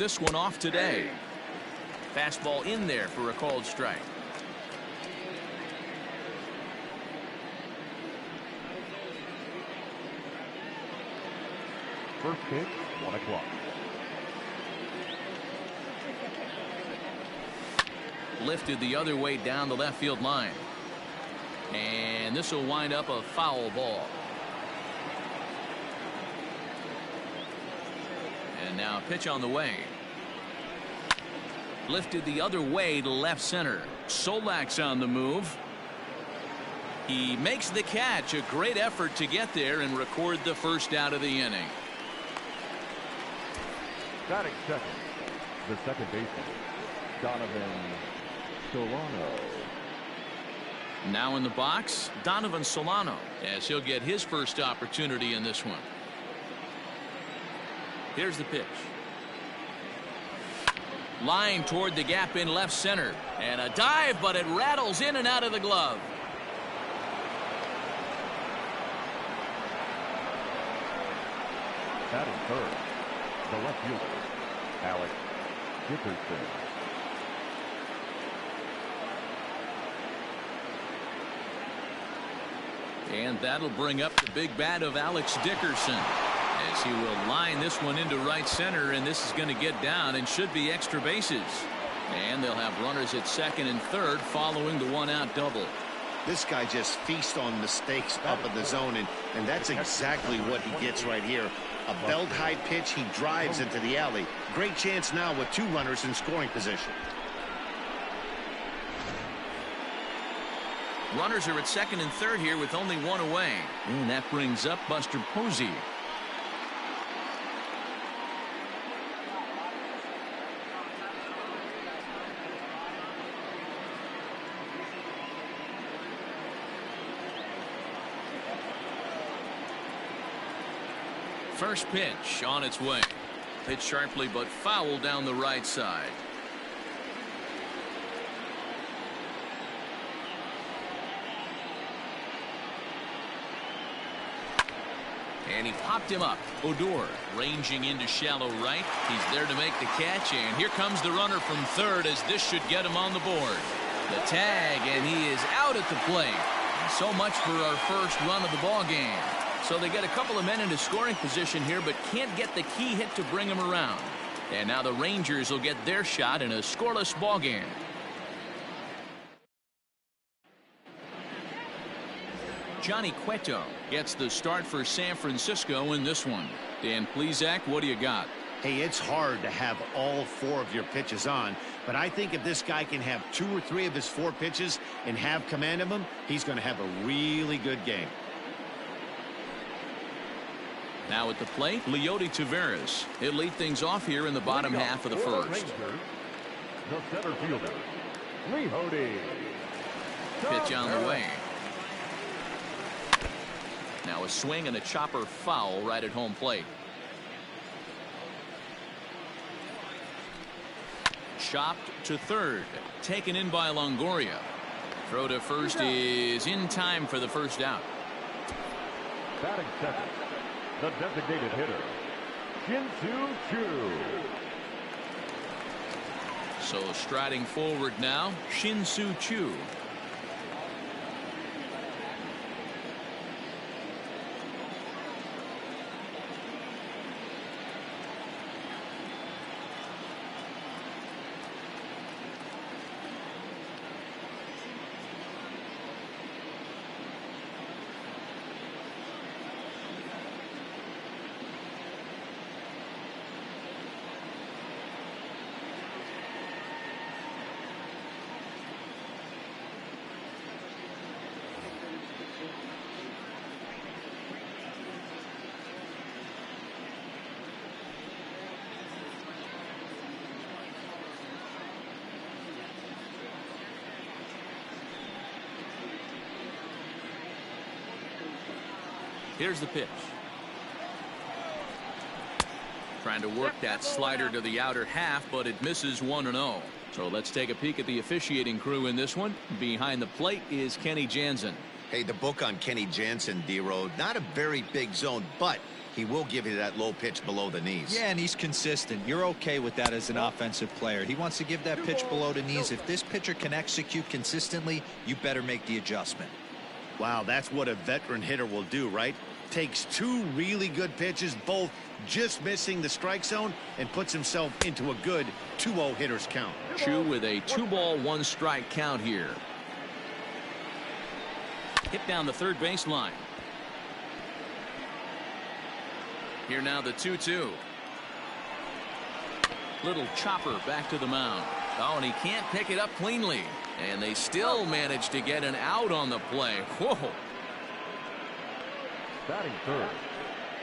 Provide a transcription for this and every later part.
this one off today. Fastball in there for a called strike. First pitch, 1 o'clock. Lifted the other way down the left field line. And this will wind up a foul ball. And now a pitch on the way. Lifted the other way to left center. Solak's on the move. He makes the catch. A great effort to get there and record the first out of the inning. Batting second, the second baseman, Donovan Solano. Now in the box, Donovan Solano, as he'll get his first opportunity in this one. Here's the pitch. Line toward the gap in left center. And a dive, but it rattles in and out of the glove. Batting third, the left fielder, Alex Dickerson. And that'll bring up the big bat of Alex Dickerson, as he will line this one into right center, and this is going to get down and should be extra bases. And they'll have runners at second and third following the one-out double. This guy just feasts on mistakes up in the zone, and that's exactly what he gets right here. A belt-high pitch, he drives into the alley. Great chance now with 2 runners in scoring position. Runners are at second and third here with only 1 away. And that brings up Buster Posey. First pitch on its way. Pitch sharply but foul down the right side. And he popped him up. Odor ranging into shallow right. He's there to make the catch, and here comes the runner from third, as this should get him on the board. The tag, and he is out at the plate. So much for our first run of the ball game. So they get a couple of men into scoring position here, but can't get the key hit to bring them around. And now the Rangers will get their shot in a scoreless ball game. Johnny Cueto gets the start for San Francisco in this one. Dan Plesac, what do you got? Hey, it's hard to have all 4 of your pitches on, but I think if this guy can have 2 or 3 of his 4 pitches and have command of them, he's going to have a really good game. Now at the plate, Leody Taveras. He'll lead things off here in the bottom half of the first. The center fielder, Leody. Pitch on the way. Now a swing and a chopper foul right at home plate. Chopped to third. Taken in by Longoria. Throw to first is in time for the first out. Batting second, the designated hitter, Shin-Soo Choo. So striding forward now, Shin-Soo Choo. Here's the pitch. Trying to work that slider to the outer half, but it misses 1-0. So let's take a peek at the officiating crew in this one. Behind the plate is Kenny Jansen. Hey, the book on Kenny Jansen, D-Road, not a very big zone, but He will give you that low pitch below the knees. Yeah, and he's consistent. You're okay with that as an offensive player. He wants to give that pitch below the knees. If this pitcher can execute consistently, you better make the adjustment. Wow, that's what a veteran hitter will do, right? Takes two really good pitches, both just missing the strike zone, and puts himself into a good 2-0 hitter's count. Chu with a 2-ball, 1-strike count here. Hit down the third baseline. Here now the 2-2. Little chopper back to the mound. Oh, and he can't pick it up cleanly. And they still manage to get an out on the play. Whoa. Batting third,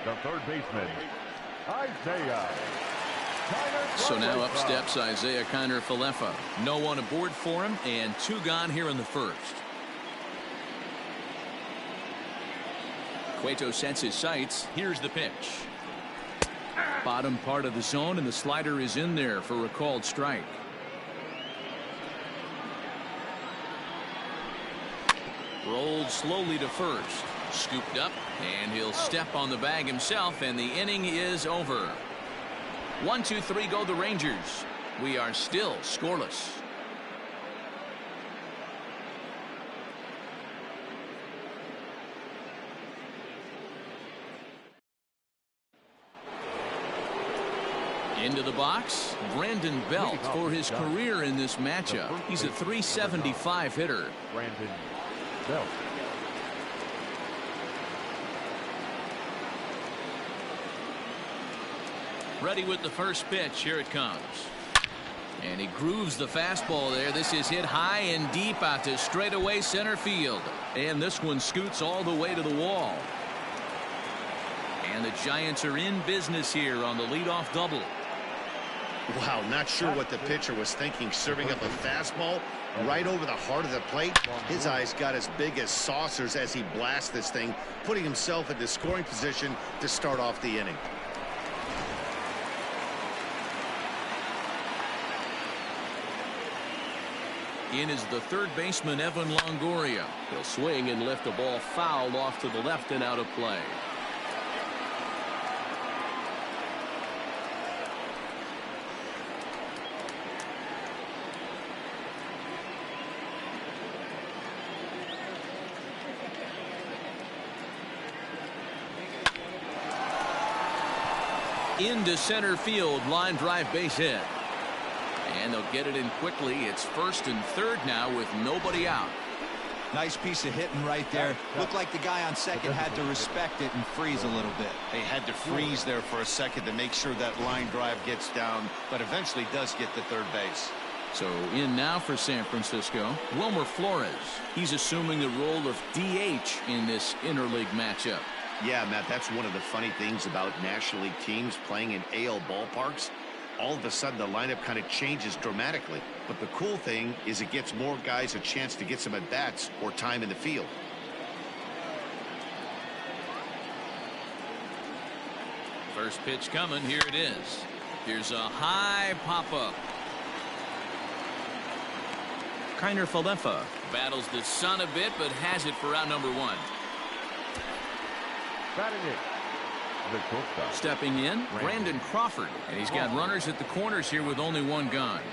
the third baseman, Isaiah. So now up steps Isaiah Kiner-Falefa. No one aboard for him, and 2 gone here in the first. Cueto sets his sights. Here's the pitch. Bottom part of the zone, and the slider is in there for a called strike. Rolled slowly to first. Scooped up, and he'll step on the bag himself, and the inning is over. 1-2-3 go the Rangers. We are still scoreless. Into the box, Brandon Belt for his career in this matchup. He's a .375 hitter. Brandon Belt. Ready with the first pitch. Here it comes. And he grooves the fastball there. This is hit high and deep out to straightaway center field. And this one scoots all the way to the wall. And the Giants are in business here on the leadoff double. Wow, not sure what the pitcher was thinking, serving up a fastball right over the heart of the plate. His eyes got as big as saucers as he blasts this thing, putting himself in the scoring position to start off the inning. In is the third baseman, Evan Longoria. He'll swing and lift the ball foul off to the left and out of play. Into center field, line drive base hit. And they'll get it in quickly. It's first and third now with nobody out. Nice piece of hitting right there. Looked like the guy on second had to respect it and freeze a little bit. They had to freeze there for a second to make sure that line drive gets down, but eventually does get to third base. So in now for San Francisco, Wilmer Flores. He's assuming the role of DH in this interleague matchup. Yeah, Matt, that's one of the funny things about National League teams playing in AL ballparks. All of a sudden, the lineup kind of changes dramatically. But the cool thing is it gets more guys a chance to get some at-bats or time in the field. First pitch coming. Here it is. Here's a high pop-up. Kiner-Falefa battles the sun a bit, but has it for out number 1. Batting it, the shortstop. Stepping in, Brandon Crawford. And he's got runners at the corners here with only 1 gone.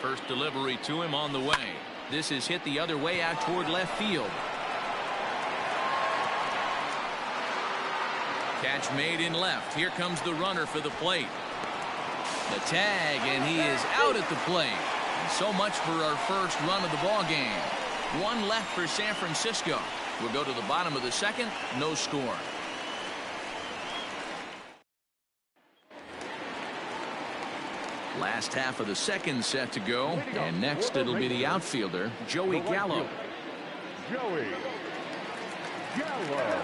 First delivery to him on the way. This is hit the other way out toward left field. Catch made in left. Here comes the runner for the plate. The tag, and he is out at the plate. And so much for our first run of the ball game. 1 left for San Francisco. We'll go to the bottom of the second. No score. Last half of the second set to go. And next it'll be the outfielder, Joey Gallo. Joey Gallo.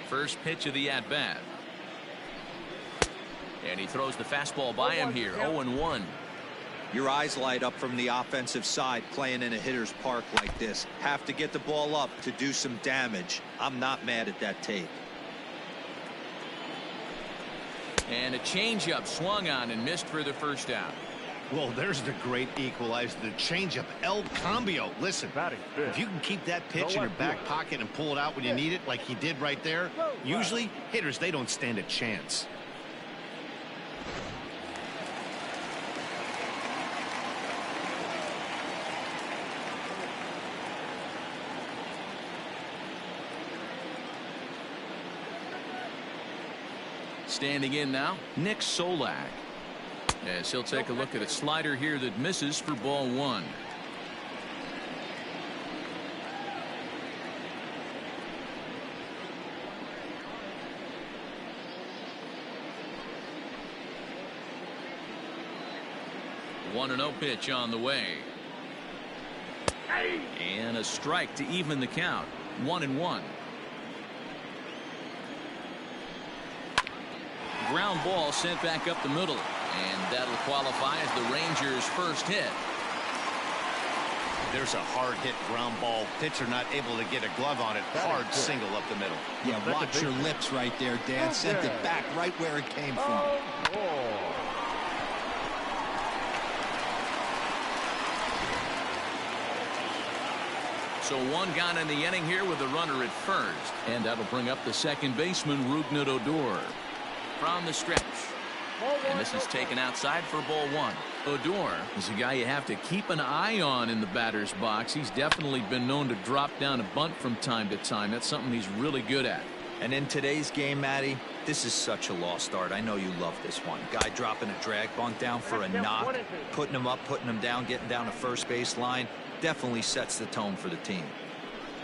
First pitch of the at-bat. And he throws the fastball by him here. 0-1. Your eyes light up from the offensive side playing in a hitter's park like this. Have to get the ball up to do some damage. I'm not mad at that take. And a changeup swung on and missed for the first out. Well, there's the great equalizer, the changeup, El Cambio. Listen, if you can keep that pitch in your back pocket and pull it out when you need it, like he did right there, usually hitters, they don't stand a chance. Standing in now, Nick Solak. As he'll take a look at a slider here that misses for ball one. One and 0 pitch on the way. And a strike to even the count. 1-1. Ground ball sent back up the middle, and that'll qualify as the Rangers' first hit. There's a hard hit ground ball. Pitcher not able to get a glove on it. Hard single up the middle. Yeah, watch your lips right there, Dan. Sent it back right where it came from. So one gone in the inning here with a runner at first, and that'll bring up the second baseman, Rougned Odor. From the stretch, and this is taken outside for ball one. Odor is a guy you have to keep an eye on in the batter's box. He's definitely been known to drop down a bunt from time to time. That's something he's really good at. And in today's game, Matty, this is such a lost art. I know you love this one. Guy dropping a drag bunt down for a knock, putting him up, putting him down, getting down the first base line. Definitely sets the tone for the team.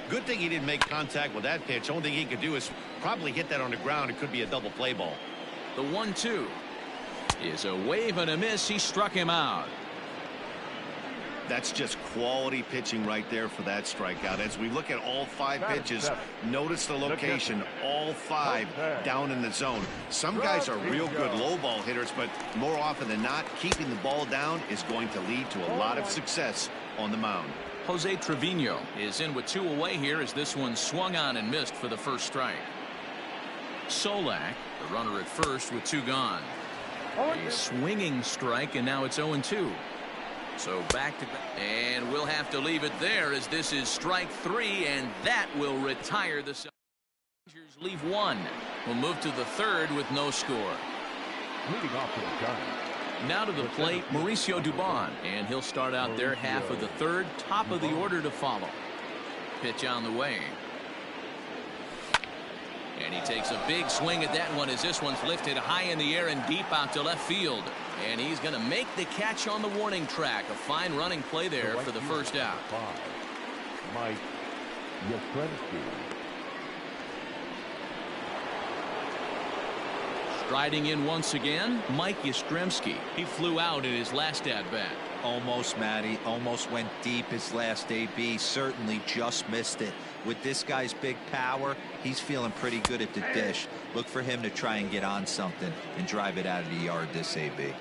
Good thing he didn't make contact with that pitch. Only thing he could do is probably hit that on the ground. It could be a double play ball. The 1-2 is a wave and a miss. He struck him out. That's just quality pitching right there for that strikeout. As we look at all 5 pitches, notice the location. All 5 down in the zone. Some guys are real good low ball hitters, but more often than not, keeping the ball down is going to lead to a lot of success on the mound. Jose Trevino is in with 2 away here as this one swung on and missed for the first strike. Solak, the runner at first with 2 gone. A swinging strike, and now it's 0-2. So back to back, and we'll have to leave it there as this is strike 3, and that will retire the Rangers. Leave 1. We'll move to the 3rd with no score. Leading off to the gun. Now to the plate, Mauricio Dubon, and he'll start out there half of the 3rd, top of the order to follow. Pitch on the way. And he takes a big swing at that one as this one's lifted high in the air and deep out to left field. And he's going to make the catch on the warning track. A fine running play there for the first out. Mike Yastrzemski. Striding in once again, Mike Yastrzemski. He flew out in his last at-bat. Almost, Matty. Almost went deep his last AB. Certainly just missed it. With this guy's big power, he's feeling pretty good at the dish. Look for him to try and get on something and drive it out of the yard this AB.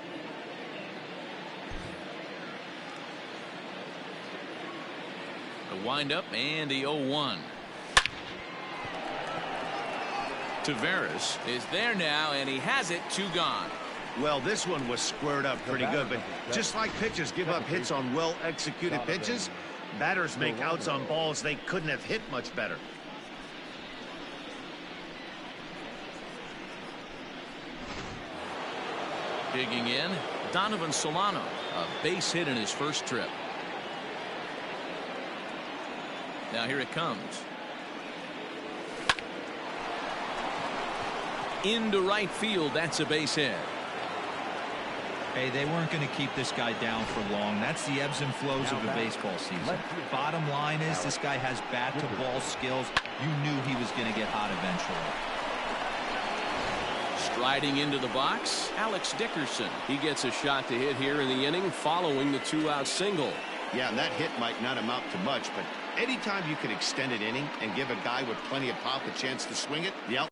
The windup and the 0-1. Tavares is there now, and he has it. 2 gone. Well, this one was squared up pretty good, but just like pitchers give up hits on well-executed pitches, batters make outs on balls they couldn't have hit much better. Digging in, Donovan Solano, a base hit in his first trip. Now here it comes. Into right field, that's a base hit. Hey, they weren't going to keep this guy down for long. That's the ebbs and flows of a baseball season. Bottom line is this guy has bat-to-ball skills. You knew he was going to get hot eventually. Striding into the box, Alex Dickerson. He gets a shot to hit here in the inning following the 2-out single. Yeah, and that hit might not amount to much, but anytime you can extend an inning and give a guy with plenty of pop a chance to swing it, the out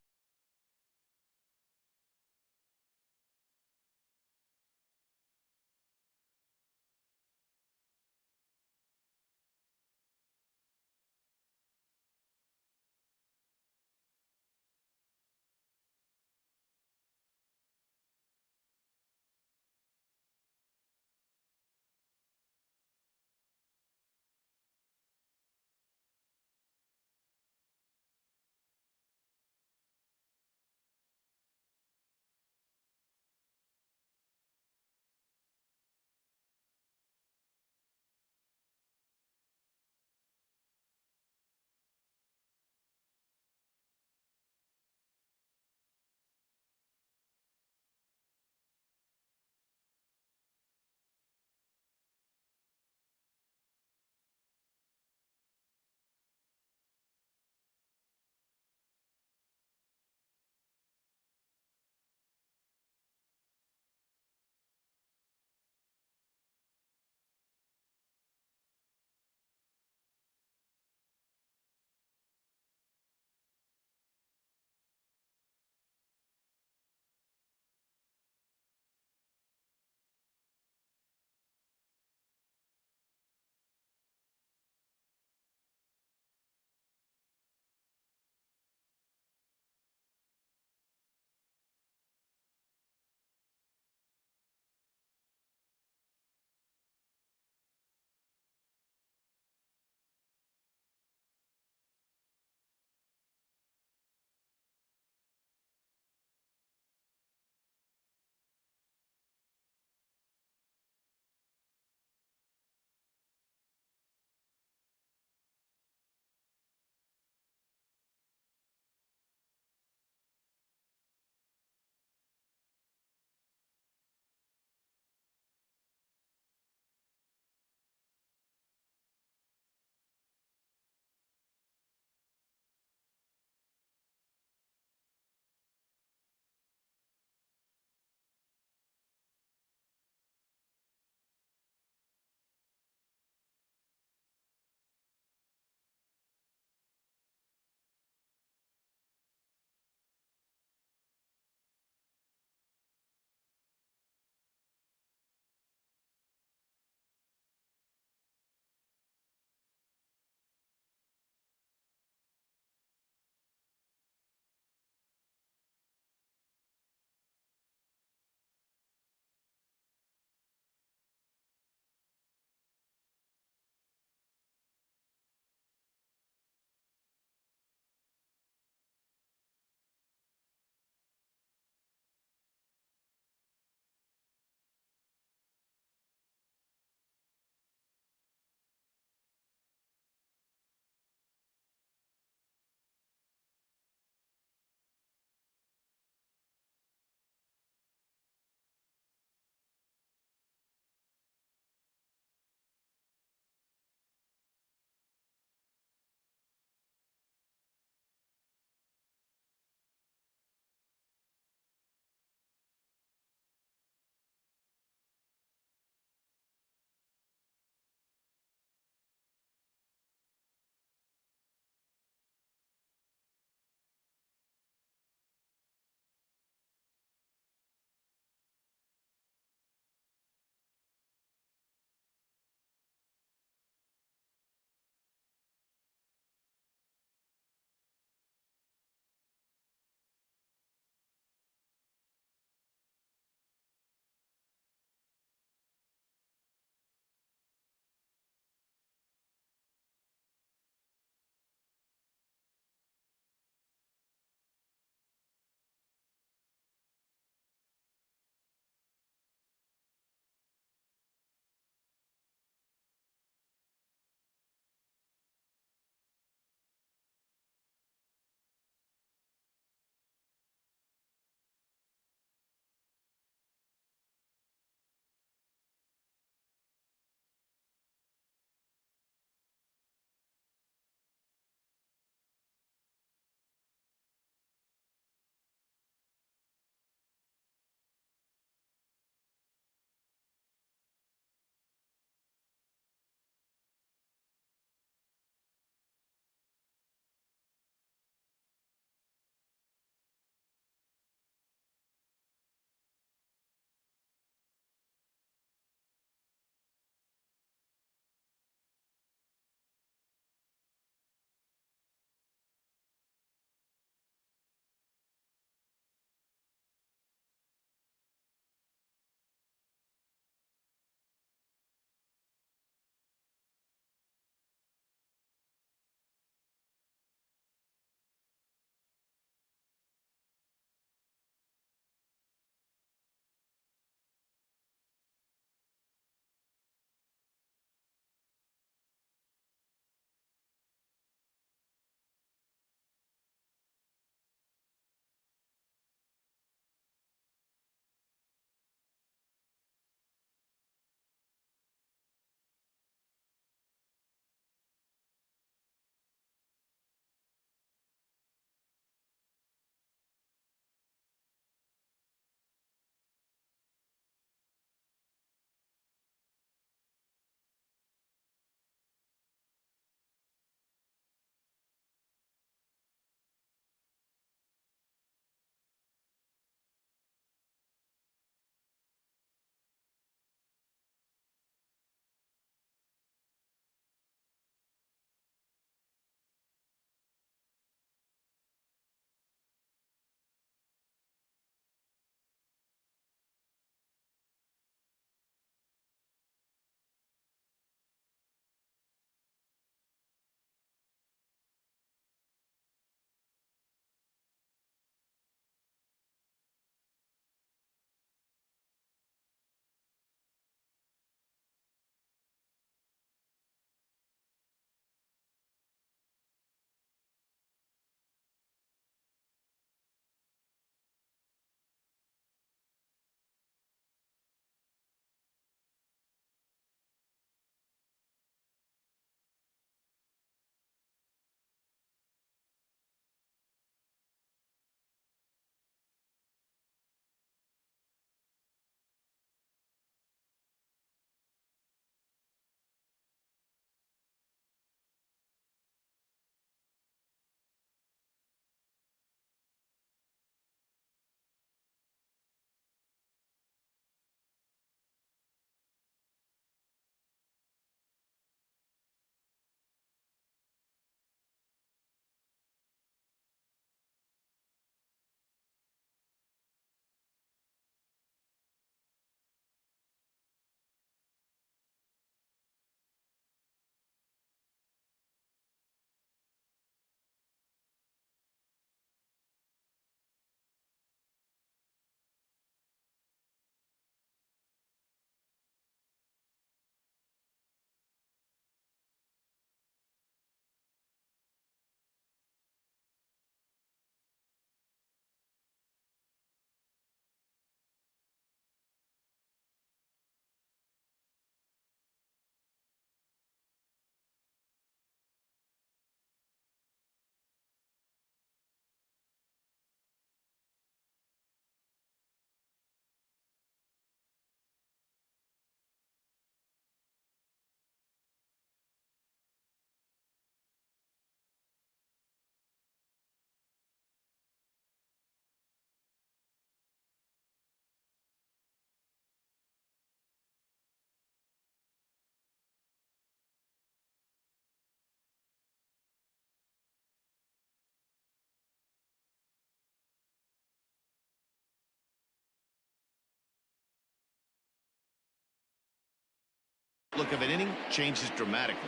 Look of an inning changes dramatically.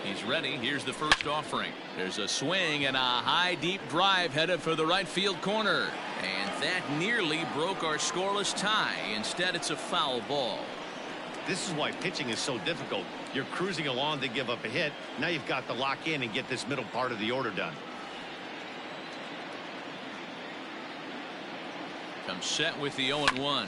He's ready. Here's the first offering. There's a swing and a high deep drive headed for the right field corner. And that nearly broke our scoreless tie. Instead, it's a foul ball. This is why pitching is so difficult. You're cruising along to give up a hit. Now you've got to lock in and get this middle part of the order done. Comes set with the 0-1.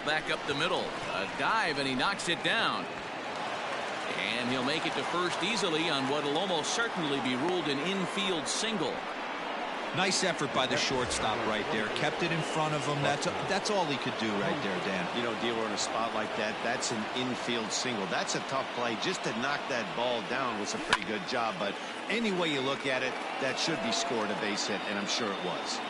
Back up the middle. A dive, and he knocks it down. And he'll make it to first easily on what will almost certainly be ruled an infield single. Nice effort by the shortstop right there. Kept it in front of him. That's all he could do right there, Dan. You know, Dealer, in a spot like that, that's an infield single. That's a tough play. Just to knock that ball down was a pretty good job. But any way you look at it, that should be scored a base hit, and I'm sure it was.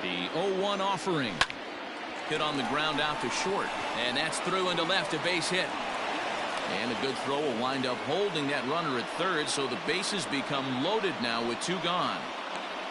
The 0-1 offering. Hit on the ground out to short. And that's through into left, a base hit. And a good throw will wind up holding that runner at third, so the bases become loaded now with 2 gone.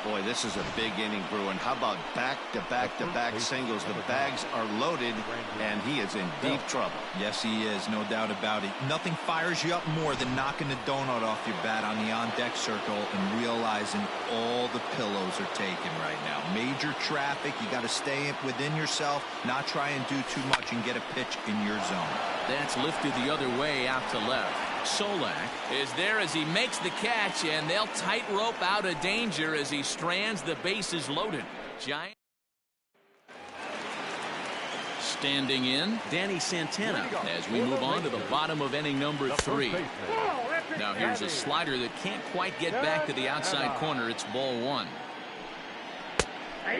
Boy, this is a big inning, Bruin. How about back-to-back-to-back singles? The bags are loaded, and he is in deep trouble. Yes, he is, no doubt about it. Nothing fires you up more than knocking the donut off your bat on the on-deck circle and realizing all the pillows are taken right now. Major traffic. You got to stay within yourself, not try and do too much and get a pitch in your zone. That's lifted the other way out to left. Solak is there as he makes the catch, and they'll tightrope out of danger as he strands the bases loaded. Giant standing in, Danny Santana, as we move on to the bottom of inning number 3. Now here's a slider that can't quite get back to the outside corner. It's ball 1.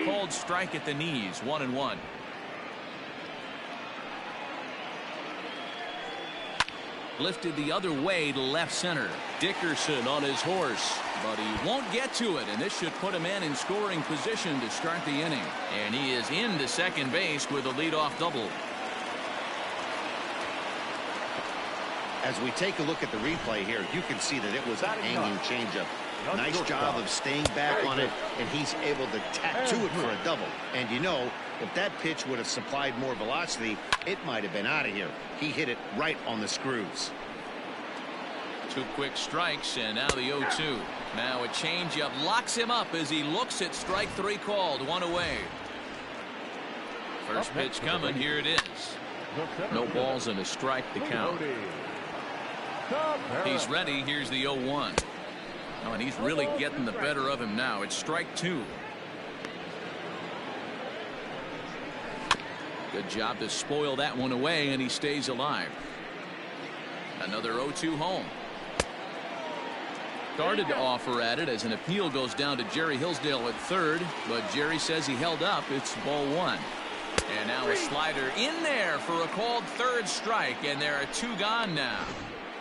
Called strike at the knees. 1-1. Lifted the other way to left center. Dickerson on his horse, but he won't get to it, and this should put him in scoring position to start the inning. And he is into second base with a leadoff double. As we take a look at the replay here, you can see that it was a hanging changeup. Nice job of staying back on it, and he's able to tattoo it for a double. And you know, if that pitch would have supplied more velocity, it might have been out of here. He hit it right on the screws. 2 quick strikes, and now the 0-2. Now a changeup locks him up as he looks at strike 3 called. 1 away. First pitch coming. Here it is. No balls and a strike to count. He's ready. Here's the 0-1. Oh, and he's really getting the better of him now. It's strike 2. Good job to spoil that one away, and he stays alive. Another 0-2 home. Started to offer at it as an appeal goes down to Jerry Hillsdale at third, but Jerry says he held up. It's ball 1. And now a slider in there for a called third strike, and there are 2 gone now.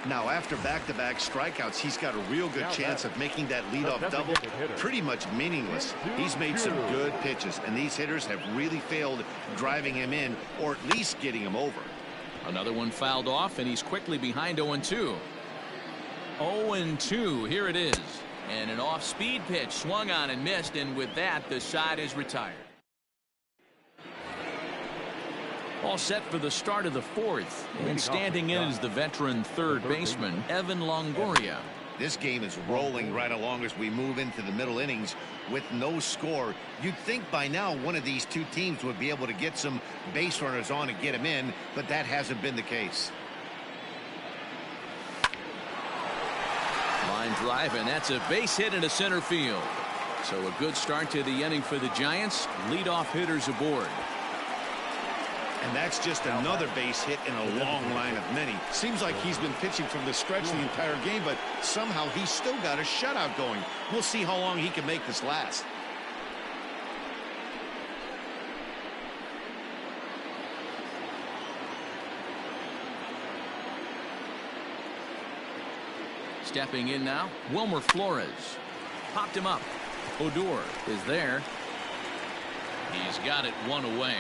Now, after back-to-back strikeouts, he's got a real good chance of making that leadoff double pretty much meaningless. He's made some good pitches, and these hitters have really failed driving him in or at least getting him over. Another one fouled off, and he's quickly behind 0-2. 0-2, here it is. And an off-speed pitch swung on and missed, and with that, the side is retired. All set for the start of the 4th. And standing in is the veteran third baseman, Evan Longoria. This game is rolling right along as we move into the middle innings with no score. You'd think by now one of these 2 teams would be able to get some base runners on and get them in, but that hasn't been the case. Line drive, and that's a base hit into center field. So a good start to the inning for the Giants. Leadoff hitters aboard. And that's just another base hit in a long line of many. Seems like he's been pitching from the stretch the entire game, but somehow he's still got a shutout going. We'll see how long he can make this last. Stepping in now, Wilmer Flores. Popped him up. Odor is there. He's got it one away.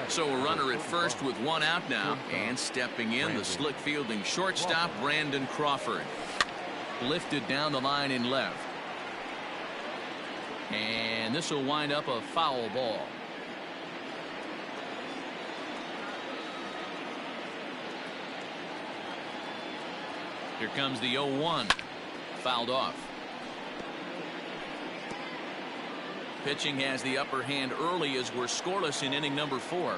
So a runner at first with one out now. And stepping in, the slick fielding shortstop, Brandon Crawford. Lifted down the line in left. And this will wind up a foul ball. Here comes the 0-1. Fouled off. Pitching has the upper hand early as we're scoreless in inning number 4.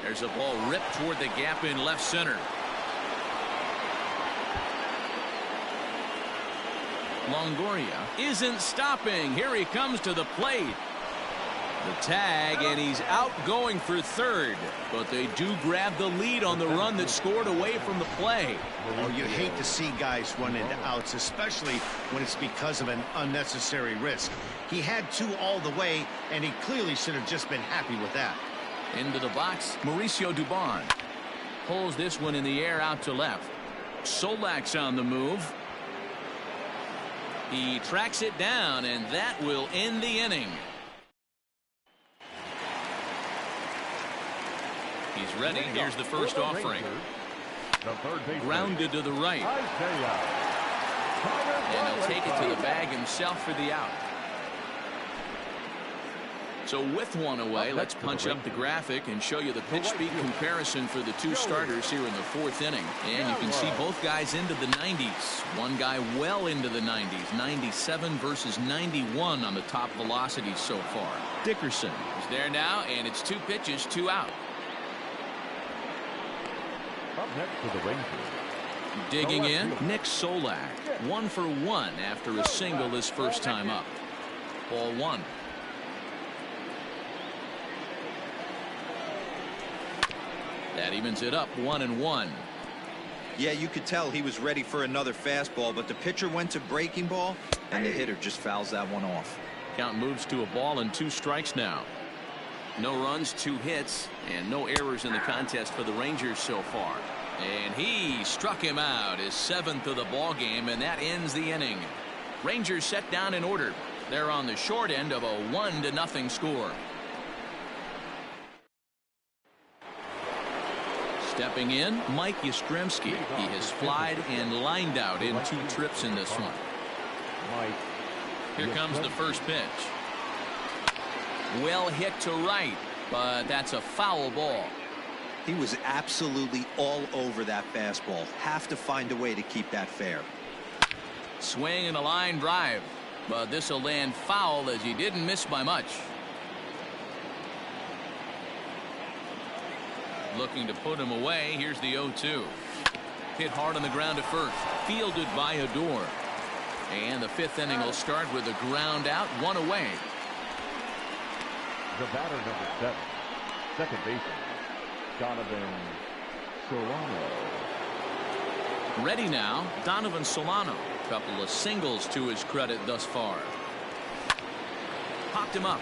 There's a ball ripped toward the gap in left center. Longoria isn't stopping. Here he comes to the plate. The tag, and he's out going for third. But they do grab the lead on the run that scored away from the play. Oh, you hate to see guys run into outs, especially when it's because of an unnecessary risk. He had 2 all the way, and he clearly should have just been happy with that. Into the box, Mauricio Dubon. Pulls this one in the air out to left. Solak's on the move. He tracks it down, and that will end the inning. He's ready. Here's the first offering. Grounded to the right. And he'll take it to the bag himself for the out. So with one away, let's punch up the graphic and show you the pitch speed comparison for the 2 starters here in the 4th inning. And you can see both guys into the 90s. One guy well into the 90s. 97 versus 91 on the top velocity so far. Dickerson is there now, and it's 2 pitches, 2 out. Up next to the Rangers. Digging in, Nick Solak. 1 for 1 after a single his first time up. Ball 1. That evens it up 1-1. Yeah, you could tell he was ready for another fastball, but the pitcher went to breaking ball, and the hitter just fouls that one off. Count moves to a ball and 2 strikes now. No runs, 2 hits, and no errors in the contest for the Rangers so far. And he struck him out, his 7th of the ball game, and that ends the inning. Rangers set down in order. They're on the short end of a 1-0 score. Stepping in, Mike Yastrzemski. He has flied and lined out in 2 trips in this one. Here comes the first pitch. Well hit to right, but that's a foul ball. He was absolutely all over that fastball. Have to find a way to keep that fair. Swing and a line drive, but this will land foul as he didn't miss by much. Looking to put him away. Here's the 0-2. Hit hard on the ground at first. Fielded by Odor. And the 5th inning will start with a ground out, 1 away. The batter, number 7, second baseman, Donovan Solano. Ready now, Donovan Solano. Couple of singles to his credit thus far. Popped him up.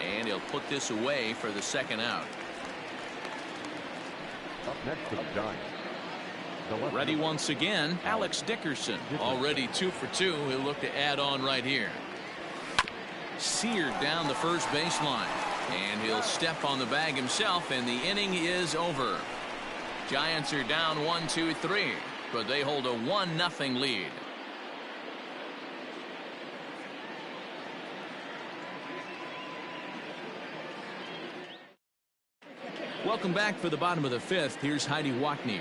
And he'll put this away for the 2nd out. Up next to the Giants. Ready once again, Alex Dickerson. Already 2 for 2. He'll look to add on right here. Seared down the first baseline. And he'll step on the bag himself, and the inning is over. Giants are down 1-2-3, but they hold a 1-0 lead. Welcome back for the bottom of the 5th. Here's Heidi Wackney.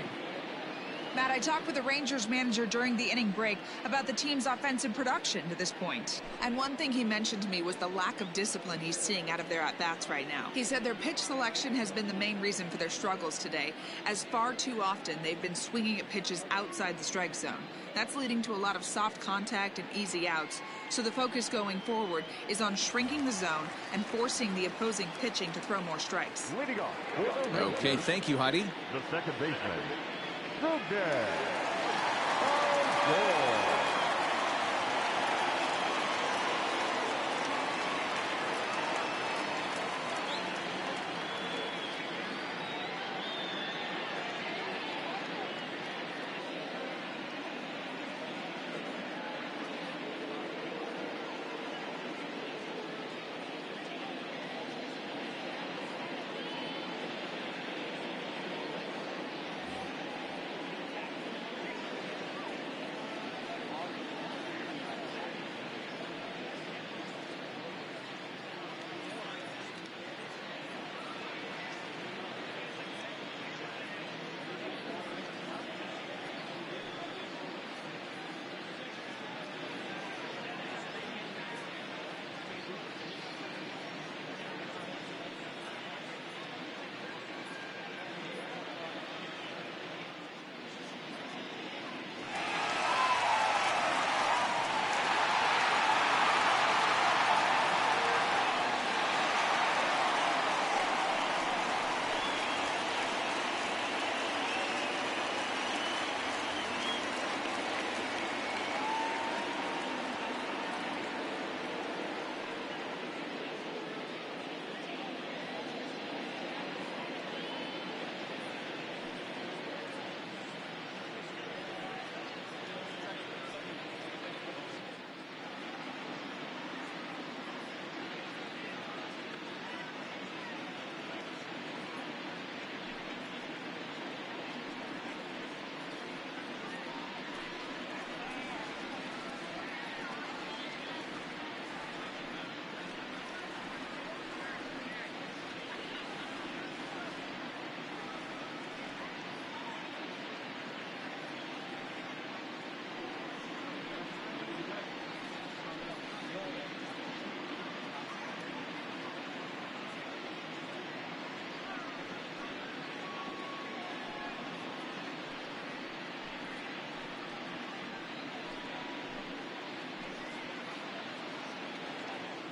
Matt, I talked with the Rangers manager during the inning break about the team's offensive production to this point. And one thing he mentioned to me was the lack of discipline he's seeing out of their at-bats right now. He said their pitch selection has been the main reason for their struggles today, as far too often they've been swinging at pitches outside the strike zone. That's leading to a lot of soft contact and easy outs. So the focus going forward is on shrinking the zone and forcing the opposing pitching to throw more strikes. Okay, thank you, Heidi. The second baseman,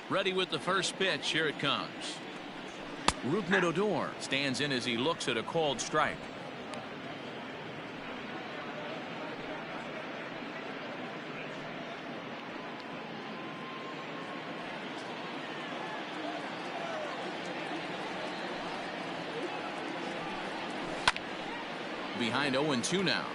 Ready with the first pitch. Here it comes. Rougned Odor stands in as he looks at a called strike. Behind 0-2 now.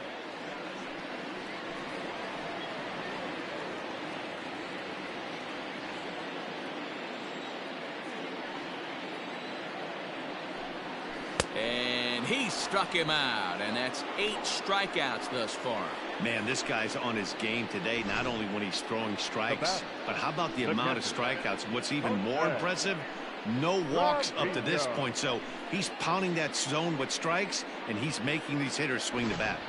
And he struck him out, and that's 8 strikeouts thus far. Man, this guy's on his game today, not only when he's throwing strikes, but how about the amount of strikeouts? What's even more impressive, no walks up to this point. So he's pounding that zone with strikes, and he's making these hitters swing the bat.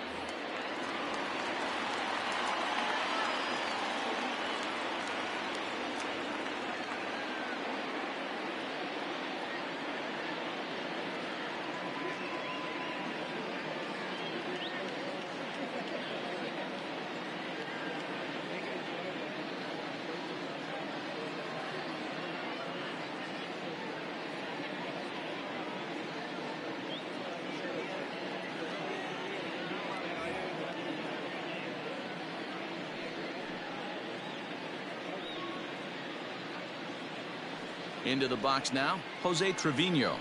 Into the box now, Jose Trevino.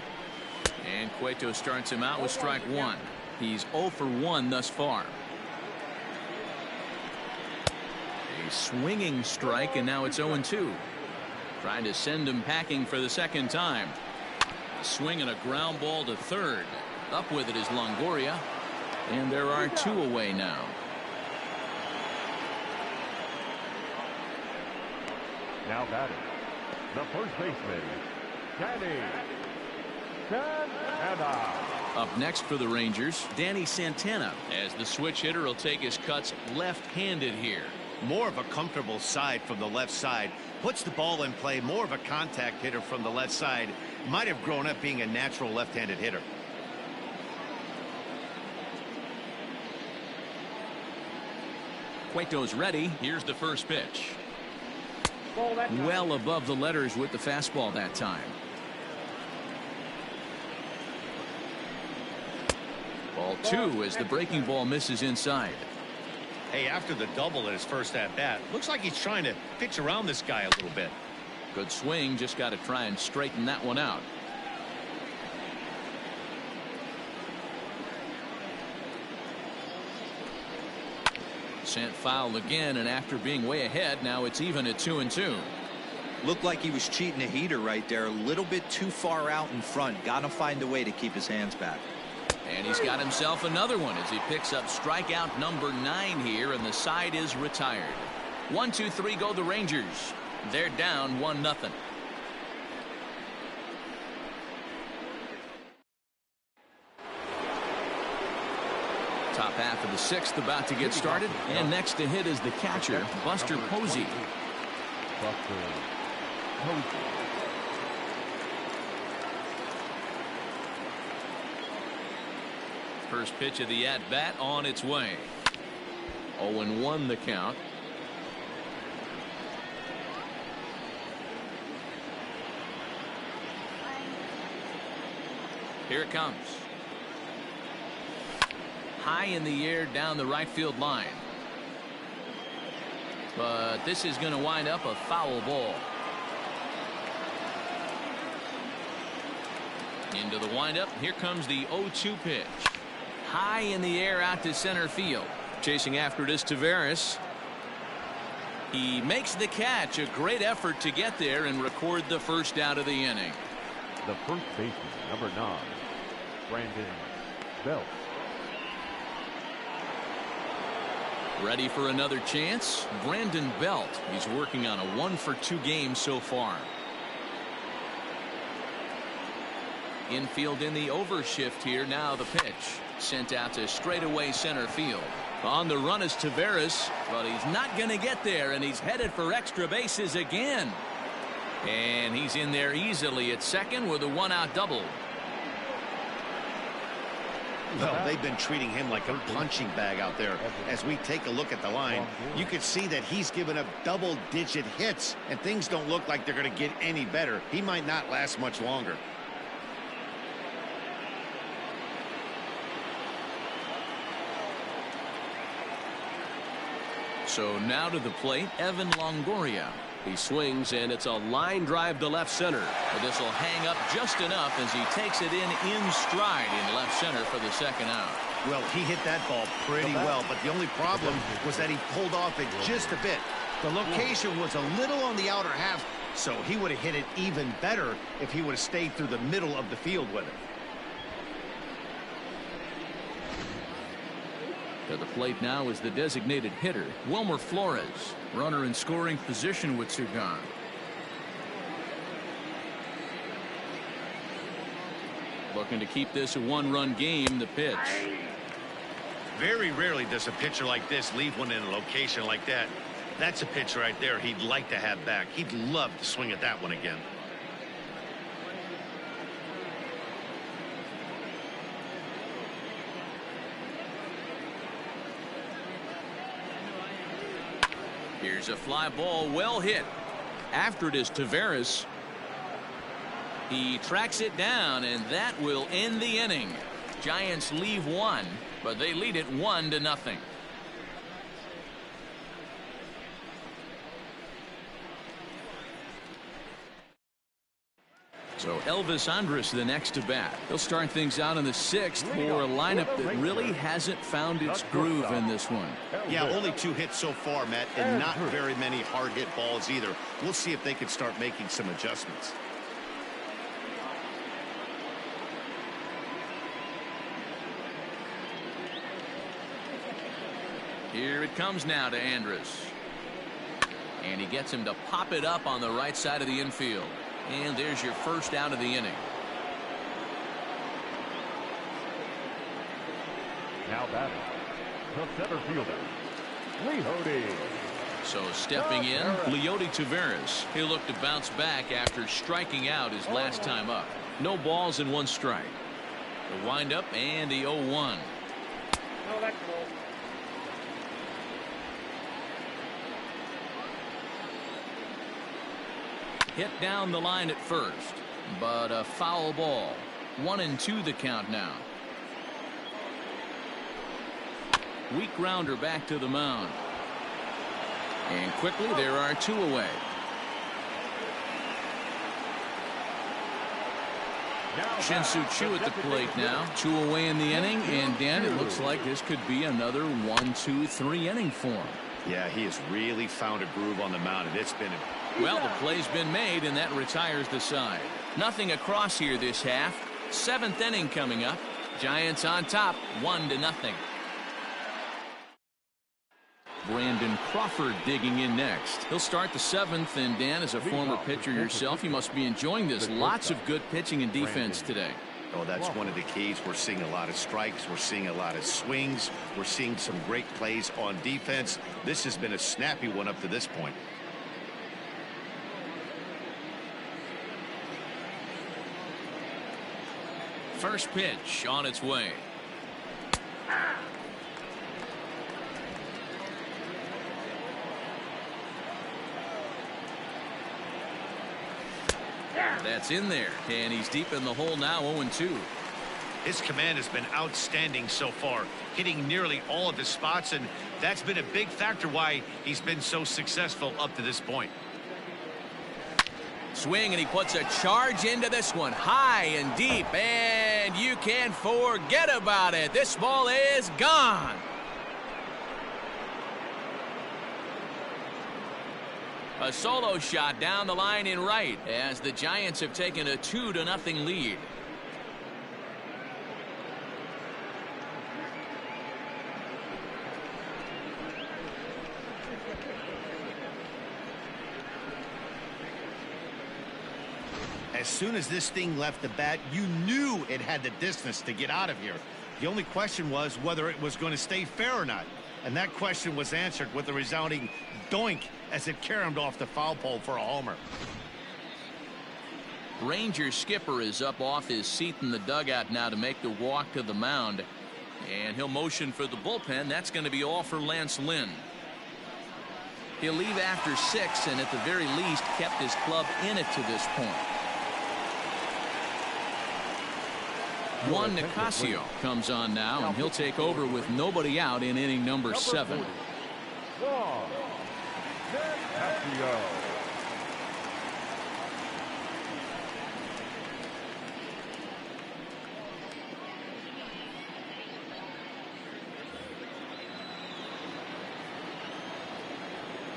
And Cueto starts him out with strike 1. He's 0 for 1 thus far. A swinging strike, and now it's 0-2. Trying to send him packing for the second time. A swing and a ground ball to third. Up with it is Longoria. And there are 2 away now. Now batting, the first baseman, Danny Santana. Up next for the Rangers, Danny Santana, as the switch hitter will take his cuts left-handed here. More of a comfortable side from the left side. Puts the ball in play. More of a contact hitter from the left side. Might have grown up being a natural left-handed hitter. Cueto's ready. Here's the first pitch. Well above the letters with the fastball that time. Ball 2 as the breaking ball misses inside. Hey, after the double at his first at-bat, looks like he's trying to pitch around this guy a little bit. Good swing, just got to try and straighten that one out. Sent foul again, and after being way ahead, now it's even at 2-2. Looked like he was cheating a heater right there, a little bit too far out in front. Got to find a way to keep his hands back. And he's got himself another one as he picks up strikeout number 9 here, and the side is retired. 1, 2, 3 go the Rangers. They're down 1-0. Top half of the 6th about to get started, and next to hit is the catcher, Buster Posey. First pitch of the at-bat on its way. 0-1 the count. Here it comes. High in the air down the right field line. But this is going to wind up a foul ball. Into the windup. Here comes the 0-2 pitch. High in the air out to center field. Chasing after it is Taveras. He makes the catch. A great effort to get there and record the first out of the inning. The first baseman, number 9, Brandon Belt. Ready for another chance? Brandon Belt. He's working on a 1-for-2 game so far. Infield in the overshift here. Now the pitch. Sent out to straightaway center field. On the run is Taveras, but he's not going to get there, and he's headed for extra bases again. And he's in there easily at second with a 1-out double. Well, they've been treating him like a punching bag out there. As we take a look at the line, you can see that he's given up double-digit hits, and things don't look like they're going to get any better. He might not last much longer. So now to the plate, Evan Longoria. He swings, and it's a line drive to left center. But this will hang up just enough as he takes it in stride in left center for the second out. Well, he hit that ball pretty well, but the only problem was that he pulled off it just a bit. The location was a little on the outer half, so he would have hit it even better if he would have stayed through the middle of the field with it. To the plate now is the designated hitter, Wilmer Flores. Runner in scoring position with two gone. Looking to keep this a one-run game. The pitch. Very rarely does a pitcher like this leave one in a location like that. That's a pitch right there he'd like to have back. He'd love to swing at that one again. Here's a fly ball, well hit. After it is Taveras. He tracks it down, and that will end the inning. Giants leave one, but they lead it 1-0. So Elvis Andres the next to bat. He'll start things out in the 6th for a lineup that really hasn't found its groove in this one. Yeah, only 2 hits so far, Matt, and not very many hard hit balls either. We'll see if they can start making some adjustments. Here it comes now to Andres. And he gets him to pop it up on the right side of the infield. And there's your first out of the inning. Now batting, the center fielder, Leody. So stepping in, Leody Taveras. He'll look to bounce back after striking out his last time up. No balls and 1 strike. The windup and the 0-1. Hit down the line at first, but a foul ball. 1-2 the count now. Weak grounder back to the mound. And quickly there are 2 away. Shin-Soo Choo at the plate now. 2 away in the inning, and Dan, it looks like this could be another 1-2-3 inning for him. Yeah, he has really found a groove on the mound, and it's been Well, the play's been made, and that retires the side. Nothing across here this half. 7th inning coming up. Giants on top, 1-0. Brandon Crawford digging in next. He'll start the 7th, and Dan, as a former pitcher yourself, you must be enjoying this. Lots of good pitching and defense today. Oh, that's one of the keys. We're seeing a lot of strikes. We're seeing a lot of swings. We're seeing some great plays on defense. This has been a snappy one up to this point. First pitch on its way. That's in there, and he's deep in the hole now. 0-2. His command has been outstanding so far, hitting nearly all of his spots, and that's been a big factor why he's been so successful up to this point. Swing, and he puts a charge into this one, high and deep, and you can forget about it. This ball is gone. A solo shot down the line in right as the Giants have taken a 2-0 lead. As soon as this thing left the bat, you knew it had the distance to get out of here. The only question was whether it was going to stay fair or not. And that question was answered with a resounding doink as it caromed off the foul pole for a homer. Ranger skipper is up off his seat in the dugout now to make the walk to the mound. And he'll motion for the bullpen. That's going to be all for Lance Lynn. He'll leave after 6 and at the very least kept his club in it to this point. Juan Nicasio comes on now, and he'll take over with nobody out in inning number 7.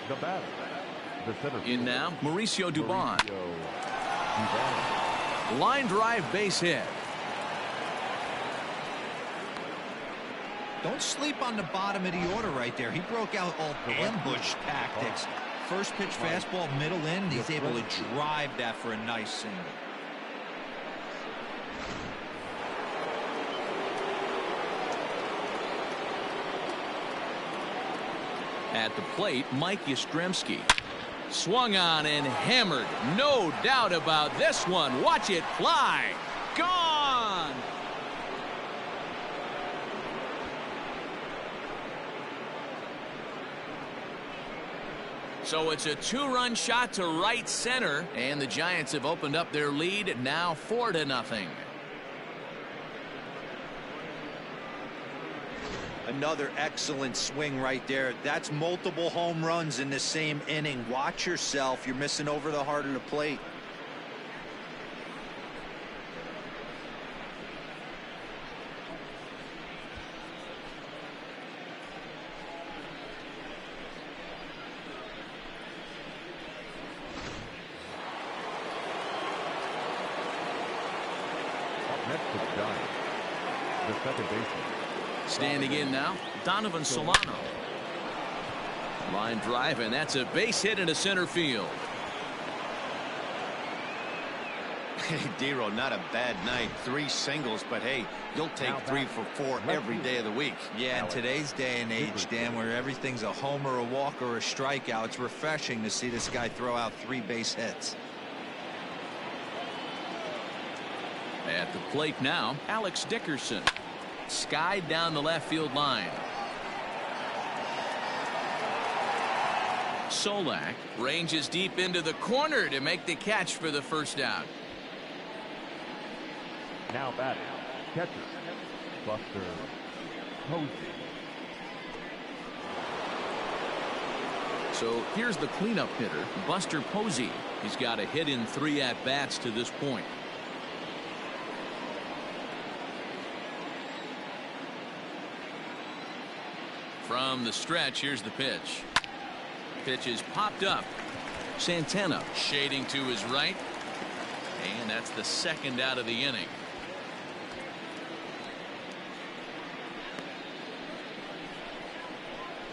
The batter, the center in now, Mauricio Dubon. Dubon. Line drive base hit. Don't sleep on the bottom of the order right there. He broke out all ambush tactics. First pitch fastball, middle in. He's able to drive that for a nice single. At the plate, Mike Yastrzemski. Swung on and hammered. No doubt about this one. Watch it fly. Gone. So it's a 2-run shot to right center, and the Giants have opened up their lead now 4-0. Another excellent swing right there. That's multiple home runs in the same inning. Watch yourself. You're missing over the heart of the plate. Up next to the Giants, the second baseman. Standing in now, Donovan Solano. Line drive, and that's a base hit into center field. Hey, Dero, not a bad night. 3 singles, but hey, you'll take 3 for 4 every day of the week. Yeah, in today's day and age, Dan, where everything's a homer, a walk, or a strikeout, it's refreshing to see this guy throw out 3 base hits. At the plate now, Alex Dickerson. Skied down the left field line. Solak ranges deep into the corner to make the catch for the first out. Now batting, catcher, Buster Posey. So here's the cleanup hitter, Buster Posey. He's got a hit in 3 at-bats to this point. From the stretch, here's the pitch. Pitch is popped up. Santana shading to his right. And that's the second out of the inning.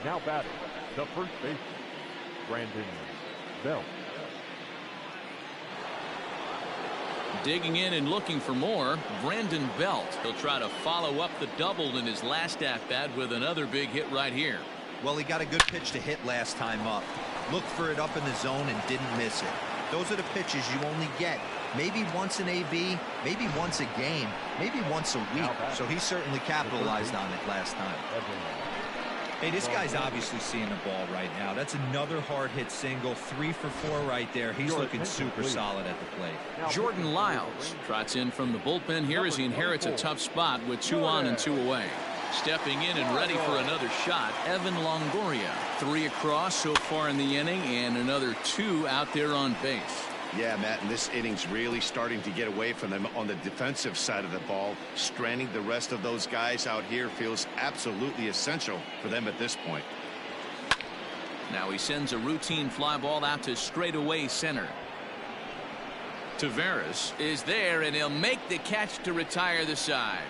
Now batting, the first baseman, Brandon Belt. Digging in and looking for more, Brandon Belt. He'll try to follow up the double in his last at-bat with another big hit right here. Well, he got a good pitch to hit last time up. Looked for it up in the zone and didn't miss it. Those are the pitches you only get maybe once in AB, maybe once a game, maybe once a week. So he certainly capitalized on it last time. Hey, this guy's obviously seeing the ball right now. That's another hard hit single. 3 for 4 right there. He's looking super solid at the plate. Jordan Lyles trots in from the bullpen here as he inherits a tough spot with 2 on and 2 away. Stepping in and ready for another shot, Evan Longoria. 3 across so far in the inning and another 2 out there on base. Yeah, Matt, and this inning's really starting to get away from them on the defensive side of the ball. Stranding the rest of those guys out here feels absolutely essential for them at this point. Now he sends a routine fly ball out to straightaway center. Tavares is there, and he'll make the catch to retire the side.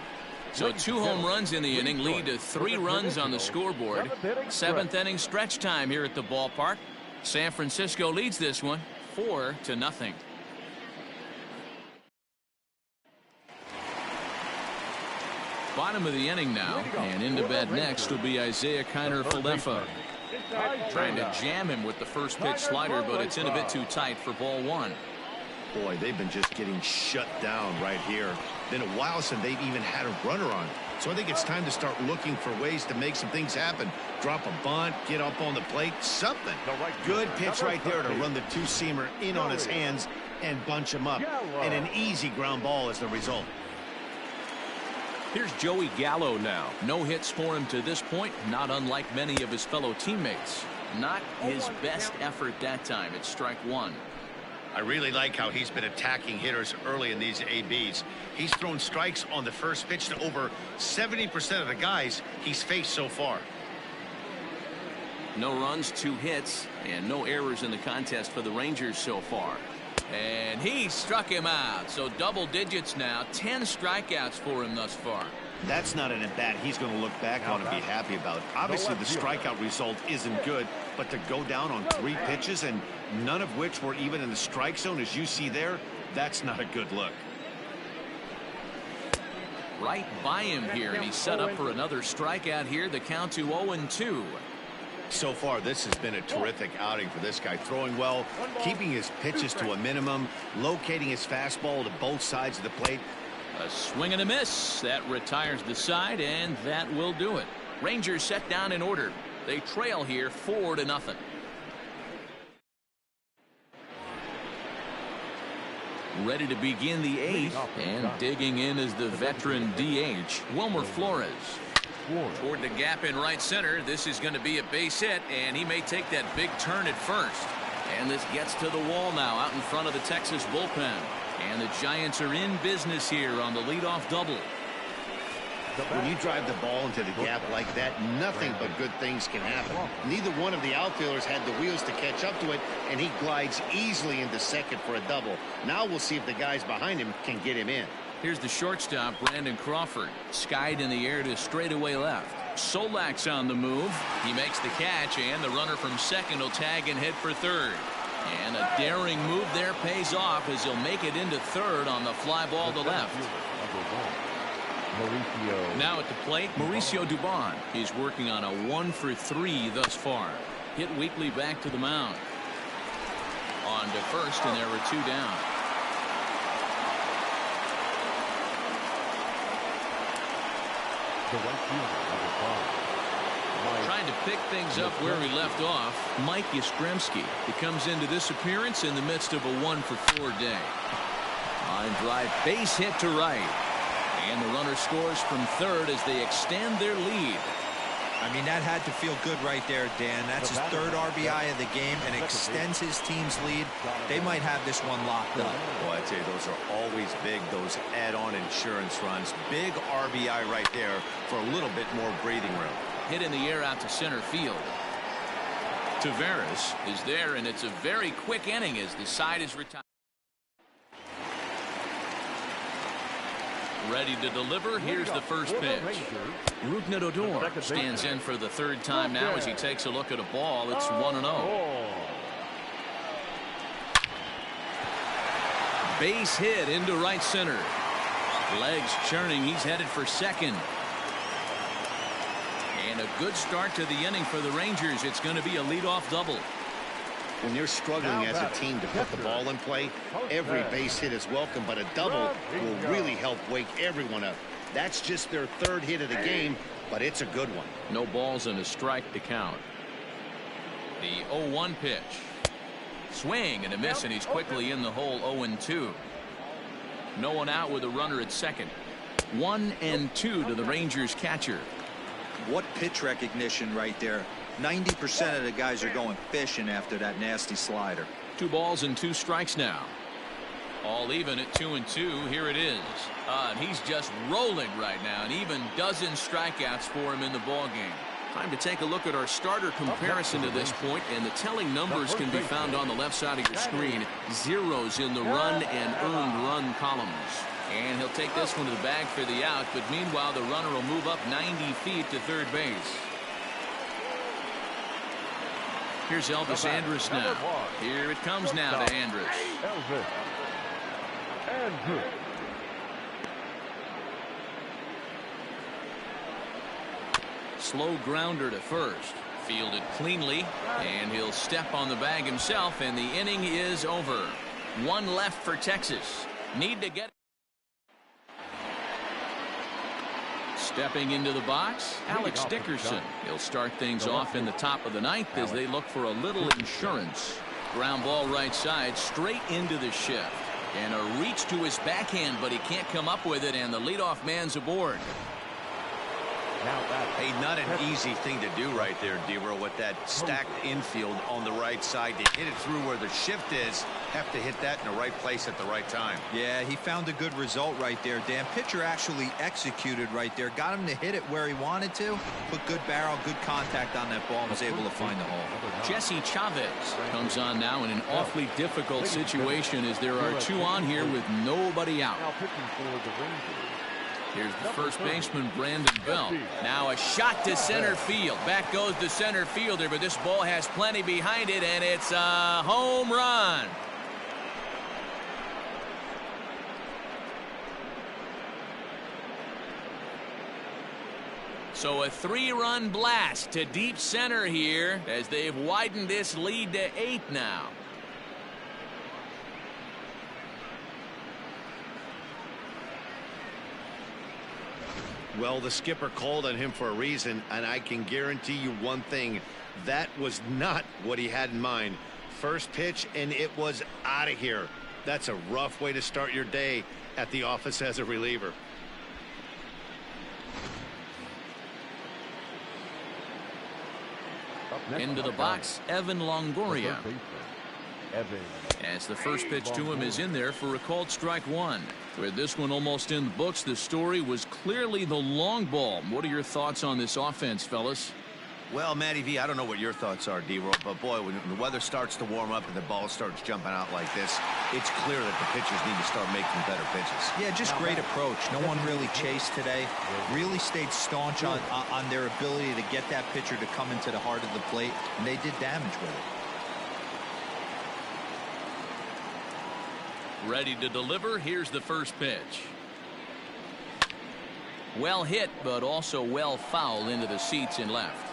So 2 home runs in the inning lead to 3 runs on the scoreboard. 7th inning stretch time here at the ballpark. San Francisco leads this one 4-0. Bottom of the inning now, and into bed next will be Isaiah Kiner-Falefa. Trying to jam him with the first pitch slider, but it's in a bit too tight for ball 1. Boy, they've been just getting shut down right here. Been a while since they've even had a runner on. So I think it's time to start looking for ways to make some things happen. Drop a bunt, get up on the plate, something. Good pitch right there to run the two-seamer in on his hands and bunch him up. And an easy ground ball as the result. Here's Joey Gallo now. No hits for him to this point, not unlike many of his fellow teammates. Not his best effort that time. It's strike one. I really like how he's been attacking hitters early in these ABs. He's thrown strikes on the first pitch to over 70% of the guys he's faced so far. No runs, 2 hits, and no errors in the contest for the Rangers so far. And he struck him out. So double digits now. 10 strikeouts for him thus far. That's not an at-bat he's going to look back on and be happy about. Obviously, the strikeout result isn't good, but to go down on 3 pitches and none of which were even in the strike zone, as you see there, that's not a good look. Right by him here, and he's set up for another strikeout here. The count to 0-2. So far, this has been a terrific outing for this guy. Throwing well, keeping his pitches to a minimum, locating his fastball to both sides of the plate. A swing and a miss. That retires the side, and that will do it. Rangers set down in order. They trail here 4-0. Ready to begin the 8th, and digging in is the veteran DH, Wilmer Flores. Toward the gap in right center. This is going to be a base hit, and he may take that big turn at first. And this gets to the wall now out in front of the Texas bullpen. And the Giants are in business here on the leadoff double. When you drive the ball into the gap like that, nothing but good things can happen. Neither one of the outfielders had the wheels to catch up to it, and he glides easily into second for a double. Now we'll see if the guys behind him can get him in. Here's the shortstop, Crawford. Skied in the air to straightaway left. Solak's on the move. He makes the catch, and the runner from second will tag and head for third. And a daring move there pays off as he'll make it into third on the fly ball to left. Now at the plate, Mauricio Dubon. He's working on a 1-for-3 thus far. Hit weakly back to the mound. On to first, and there were 2 down. Trying to pick things up where he left off, Mike Yastrzemski. He comes into this appearance in the midst of a 1-for-4 day. Line drive, base hit to right. And the runner scores from third as they extend their lead. I mean, that had to feel good right there, Dan. That's his 3rd RBI of the game and extends his team's lead. They might have this one locked up. Well, I'd say those are always big, those add-on insurance runs. Big RBI right there for a little bit more breathing room. Hit in the air out to center field. Tavares is there, and it's a very quick inning as the side is retired. Ready to deliver. Here's the first pitch. Rougned Odor stands in for the 3rd time now as he takes a look at a ball. It's 1-0. Base hit into right center. Legs churning. He's headed for second. And a good start to the inning for the Rangers. It's going to be a leadoff double. When you're struggling as a team to put the ball in play, every base hit is welcome, but a double will really help wake everyone up. That's just their 3rd hit of the game, but it's a good one. No balls and a strike to count. The 0-1 pitch. Swing and a miss, and he's quickly in the hole. 0-2. No one out with a runner at second. 1-2 to the Rangers catcher. What pitch recognition right there. 90% of the guys are going fishing after that nasty slider. 2 balls and 2 strikes now. All even at 2-2. Here it is. And he's just rolling right now. An even dozen strikeouts for him in the ball game. Time to take a look at our starter comparison to this point, and the telling numbers can be found on the left side of your screen. Zeros in the run and earned run columns. And he'll take this one to the bag for the out, but meanwhile the runner will move up 90 feet to third base. Here's Elvis Andres now. Here it comes now to Andres. Elvis Andres. Slow grounder to first. Fielded cleanly, and he'll step on the bag himself, and the inning is over. 1 left for Texas. Need to get Stepping into the box, Alex Dickerson. He'll start things off in the top of the ninth as they look for a little insurance. Ground ball right side, straight into the shift. And a reach to his backhand, but he can't come up with it, and the leadoff man's aboard. Hey, not an easy thing to do right there, D-Row, with that stacked infield on the right side. To hit it through where the shift is, have to hit that in the right place at the right time. Yeah, he found a good result right there, Dan. Pitcher actually executed right there. Got him to hit it where he wanted to. Put good barrel, good contact on that ball, and was able to find the hole. Jesse Chavez comes on now in an awfully difficult situation as there are two on here with nobody out. Here's the first baseman, Brandon Belt. Now a shot to center field. Back goes the center fielder, but this ball has plenty behind it, and it's a home run. So a 3-run blast to deep center here as they've widened this lead to 8 now. Well, the skipper called on him for a reason, and I can guarantee you one thing. That was not what he had in mind. First pitch, and it was out of here. That's a rough way to start your day at the office as a reliever. Into the box, Evan Longoria. As the first pitch to him is in there for a called strike one. With this one almost in the books, the story was clearly the long ball. What are your thoughts on this offense, fellas? Well, Matty V, I don't know what your thoughts are, D-Row, but boy, when the weather starts to warm up and the ball starts jumping out like this, it's clear that the pitchers need to start making better pitches. Yeah, just great approach. No one really chased today. Really stayed staunch on their ability to get that pitcher to come into the heart of the plate, and they did damage with it. Ready to deliver. Here's the first pitch. Well hit, but also well fouled into the seats and left.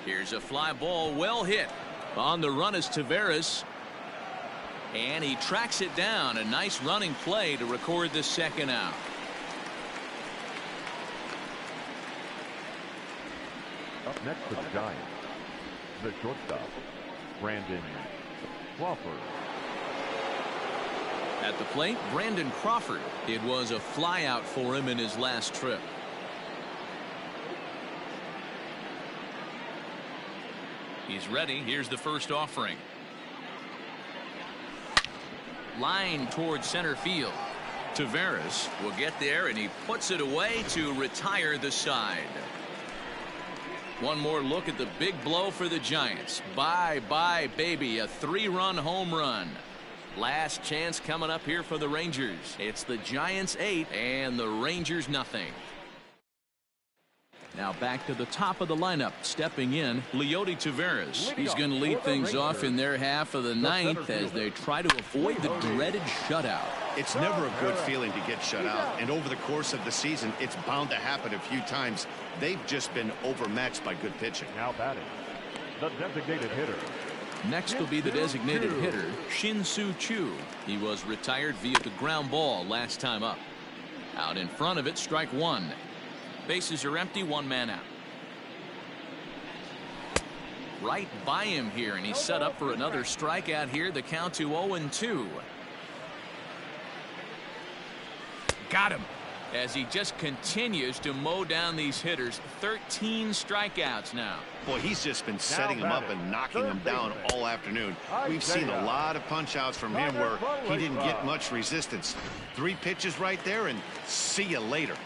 Here's a fly ball, well hit. On the run is Taveras. And he tracks it down. A nice running play to record the second out. Up next for the Giants, the shortstop, Brandon Crawford. At the plate, Brandon Crawford. It was a flyout for him in his last trip. He's ready. Here's the first offering. Line towards center field. Taveras will get there, and he puts it away to retire the side. One more look at the big blow for the Giants. Bye-bye, baby. A 3-run home run. Last chance coming up here for the Rangers. It's the Giants 8 and the Rangers nothing. Now back to the top of the lineup. Stepping in, Leody Taveras. He's going to lead things off in their half of the ninth as they try to avoid the dreaded shutout. It's never a good feeling to get shut out, and over the course of the season, it's bound to happen a few times. They've just been overmatched by good pitching. Now batting, the designated hitter. Next will be the designated hitter, Shin-Soo Choo. He was retired via the ground ball last time up. Out in front of it, strike one. Bases are empty, one man out. Right by him here, and he's set up for another strikeout here. The count to 0-2. Got him. As he just continues to mow down these hitters. 13 strikeouts now. Boy, he's just been setting them up and knocking them down all afternoon. We've seen a lot of punch outs from him where he didn't get much resistance. 3 pitches right there, and see you later.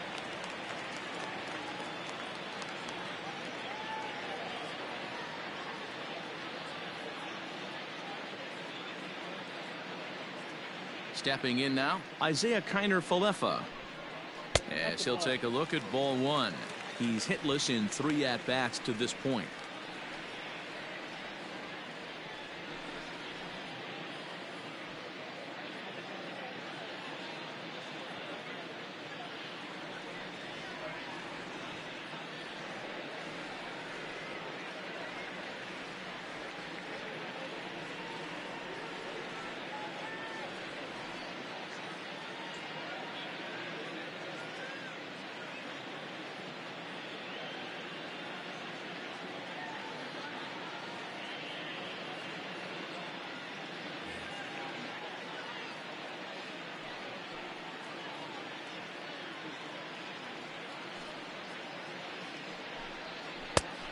Stepping in now, Isaiah Kiner-Falefa. As he'll take a look at ball one. He's hitless in 3 at-bats to this point.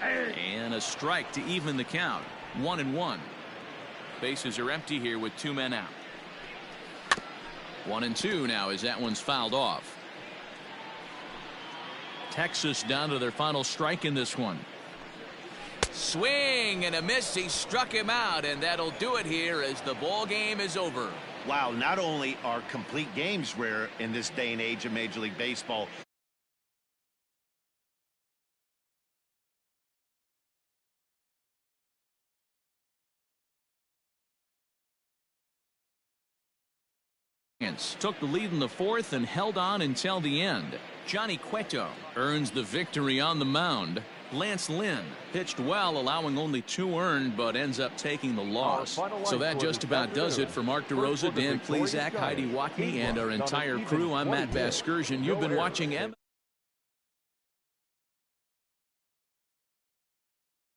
And a strike to even the count. 1-1. Bases are empty here with 2 men out. 1-2 now as that one's fouled off. Texas down to their final strike in this one. Swing and a miss. He struck him out, and that'll do it here as the ball game is over. Wow, not only are complete games rare in this day and age of Major League Baseball, took the lead in the 4th and held on until the end. Johnny Cueto earns the victory on the mound. Lance Lynn pitched well, allowing only 2 earned, but ends up taking the loss. So that just about does it for Mark DeRosa, Dan Plesac, Heidi Watney, and our entire crew. I'm Matt Vasgersian. You've been watching